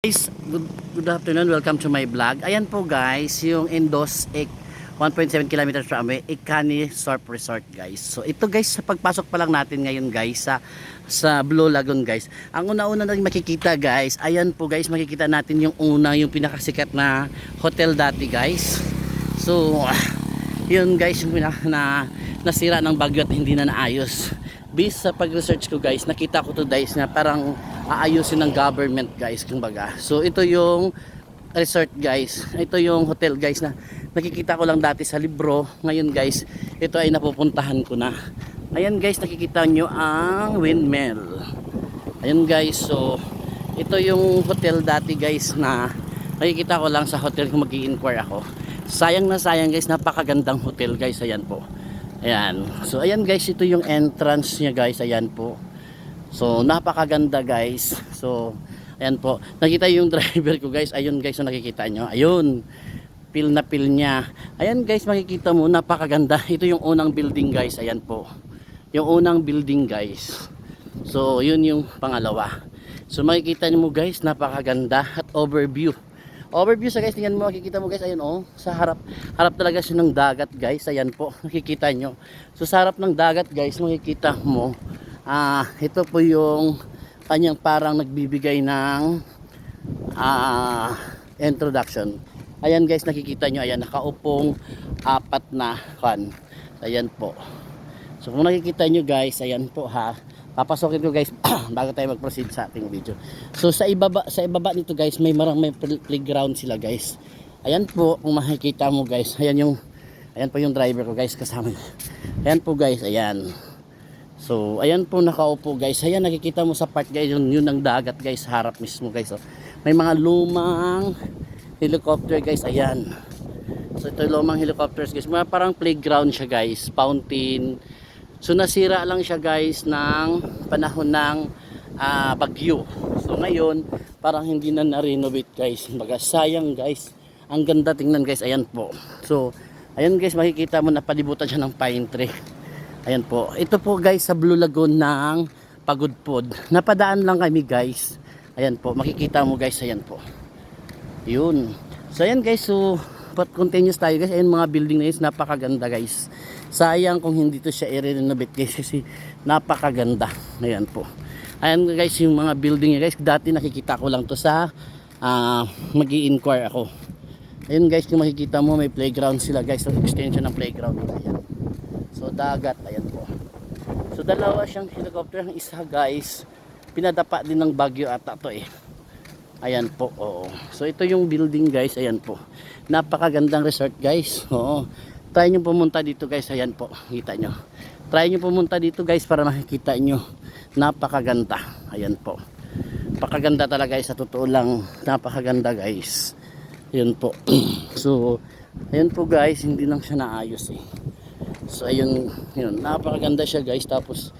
Guys, good afternoon. Welcome to my vlog. Ayan po guys, yung Indos 1.7 kilometers from Ikani Surf Resort guys. So ito guys, sa pagpasok pa lang natin ngayon guys sa Blue Lagoon guys. Ang una-una natin makikita guys, ayan po guys, makikita natin yung pinakasikat na hotel dati guys. So yun guys, yung nasira ng bagyo at hindi na naayos. Based sa pag-research ko guys, nakita ko to guys na parang aayusin ng government guys, kumbaga. So ito yung resort guys, ito yung hotel guys na nakikita ko lang dati sa libro. Ngayon guys, ito ay napupuntahan ko na. Ayan guys, nakikita nyo ang windmill. Ayan guys, so ito yung hotel dati guys na nakikita ko lang sa hotel kung mag-i-inquire ako. Sayang na sayang guys, napakagandang hotel guys. Ayan po. Ayan. So ayan guys, ito yung entrance niya guys. Ayan po. So napakaganda guys. So ayan po. Nakita yung driver ko guys. Ayun guys, so nakikita nyo. Ayun. Feel na feel niya. Ayan guys, makikita mo, napakaganda. Ito yung unang building guys. Ayan po. Yung unang building guys. So yun yung pangalawa. So makikita nyo mo guys, napakaganda at overview. Overview sa guys, tingnan mo, makikita mo guys, ayun oh, sa harap talaga siya ng dagat guys. Ayan po, nakikita nyo. So sa harap ng dagat guys, makikita mo, ito po yung kanyang parang nagbibigay ng introduction. Ayan guys, nakikita nyo, ayan, nakaupong apat na kan. Ayan po. So kung nakikita nyo guys, ayan po ha, papasokin ko guys bago tayo mag-proceed sa ating video. So sa ibaba nito guys, may playground sila guys. Ayan po, kung makikita mo guys, ayan po yung driver ko guys, kasama. Ayan po guys, ayan. So ayan po nakaupo guys. Ayan, nakikita mo sa part guys, yun ang dagat guys, harap mismo guys. So, may mga lumang helicopter guys, ayan. So ito lumang helicopters guys, mga parang playground siya guys, fountain. So nasira lang siya guys ng panahon ng bagyo. So ngayon parang hindi na na-renovate guys. Baga sayang guys. Ang ganda tingnan guys. Ayan po. So ayan guys, makikita mo na palibutan siya ng pine tree. Ayan po. Ito po guys sa Blue Lagoon ng Pagudpod. Napadaan lang kami guys. Ayan po. Makikita mo guys. Ayan po. Yun. So ayan guys. So but continuous tayo guys. Ayan mga building na guys. Napakaganda guys. Sayang kung hindi to siya i-renovate guys kasi napakaganda. Ayan po. Ayan guys yung mga building niya guys. Dati nakikita ko lang to sa mag-i-inquire ako. Ayan guys, kung makikita mo may playground sila guys. So extension ng playground nila. Ayan. So dagat. Ayan po. So dalawa siyang helicopter. Ang isa guys, pinadapa din ng bagyo ata to eh. Ayan po. Oo. So ito yung building guys. Ayan po. Napakagandang resort guys. Oo. Try nyo pumunta dito guys. Ayan po, kita nyo. Try nyo pumunta dito guys para makikita nyo. Napakaganda. Ayan po. Napakaganda talaga guys. Sa totoo lang, napakaganda guys. Ayan po. So ayan po guys, hindi lang siya naayos eh. So ayun, yun, napakaganda siya guys. Tapos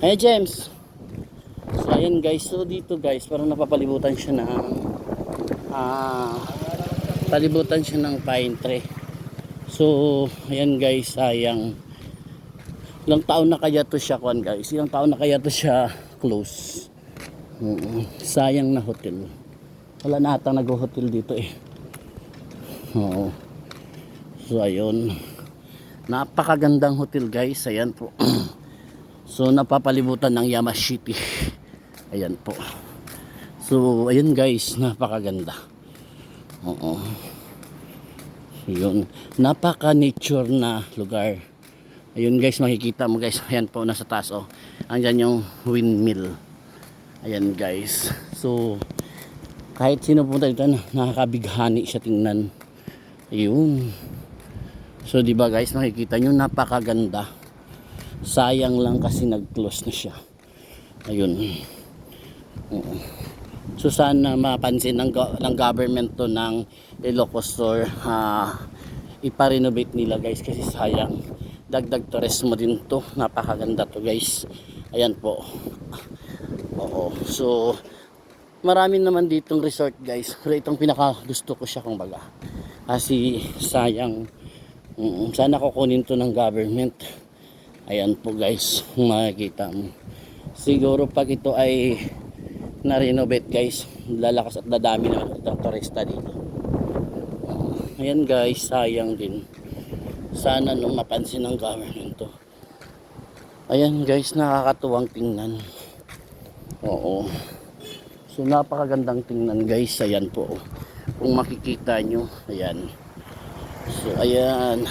hey James. So ayan guys, so dito guys, parang napapalibutan siya ng palibutan siya ng pine tree. So ayan guys, sayang. Ilang taon na kaya to siya kuan guys, ilang taon na kaya to siya close. Sayang na hotel. Wala na atang nag-hotel dito eh. Oo. So ayun, napakagandang hotel guys. Ayan po. So napapalibutan ng Yamashita. Ayan po. So ayun guys, napakaganda. Oo. Yun. Napaka-nature na lugar. Ayun guys, makikita mo guys. Ayan po, nasa taas oh. Andyan yung windmill. Ayan guys. So, kahit sino punta dito, nakakabighani siya tingnan. Ayun. So, diba guys, makikita nyo, napakaganda. Sayang lang kasi nag-close na siya. Ayun. Oo. So sana mapansin ng government to ng Ilocos Sur, ipa-renovate nila guys kasi sayang, dagdag turismo din to. Napakaganda to guys. Ayan po. Oo. So marami naman ditong resort guys, pero itong pinaka gusto ko siya kung baga kasi sayang. Sana kukunin to ng government. Ayan po guys, makikita mo siguro pag ito ay na-renovate guys. Lalakas at dadami naman itong turista dito. Ayan guys, sayang din. Sana nung mapansin ng government to. Ayan guys, nakakatuwang tingnan. Oo. So napakagandang tingnan guys. Ayan po. Kung makikita nyo, ayan. So ayan,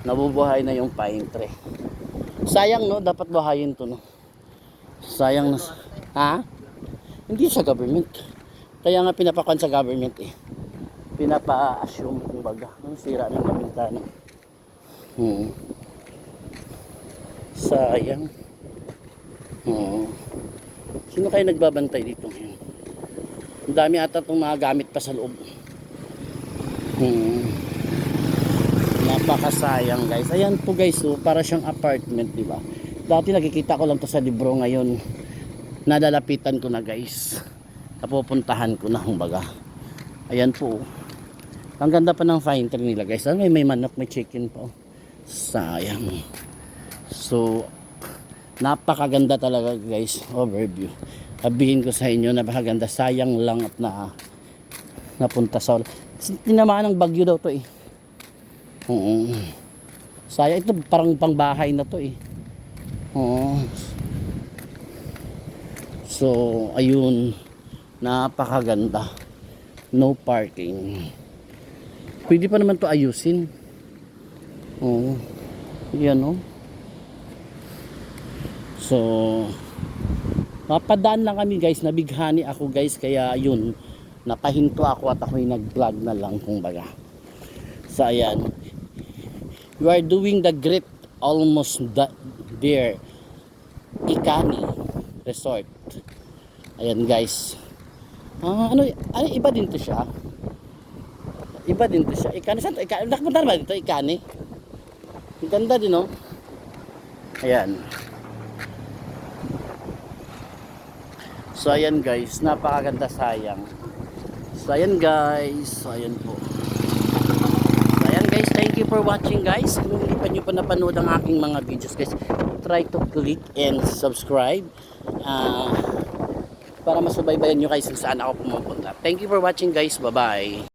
nabubuhay na yung pine tree. Sayang no, dapat buhayin to no. Sayang na. Ha? Hindi sa government. Kaya nga pinapakuan sa government eh. Pinapa-assume kumbaga. Ang sira ng kabintana. Sayang. Sino kayo nagbabantay dito ngayon? Ang dami ata itong mga gamit pa sa loob. Napakasayang guys. Ayan po guys, so, para siyang apartment, di ba? Dati nakikita ko lang to sa libro, ngayon nadalapitan ko na guys. Napupuntahan ko na kumbaga. Ayan po. Ang ganda pa ng fine tree nila guys. May manok, may chicken pa. Sayang. So napakaganda talaga guys. Overview. Sabihin ko sa inyo, napakaganda. Sayang lang at napunta sa tinamaan ng bagyo daw to eh. Sayang, ito parang pangbahay na to eh. So ayun, napakaganda. No parking. Pwede pa naman to ayusin. Yan o. So mapadaan lang kami guys, nabighani ako guys, kaya yun, napahinto ako at ako'y nag-vlog na lang kumbaga. So ayan, you are doing the great almost there Ikani Resort. Ayan guys. Ano iba din to siya. Iba din to siya. Ikani, saan to? Ikani, nakapunta naman dito, Ikani. Ang ganda din, no? Ayan. So, ayan guys. Napakaganda, sayang. So, ayan guys. So, ayan po. So, ayan guys. Thank you for watching guys. Kung hindi pa nyo pa napanood ang aking mga videos guys, try to click and subscribe. Para masubaybayan nyo guys kung saan ako pumupunta. Thank you for watching guys. Bye-bye.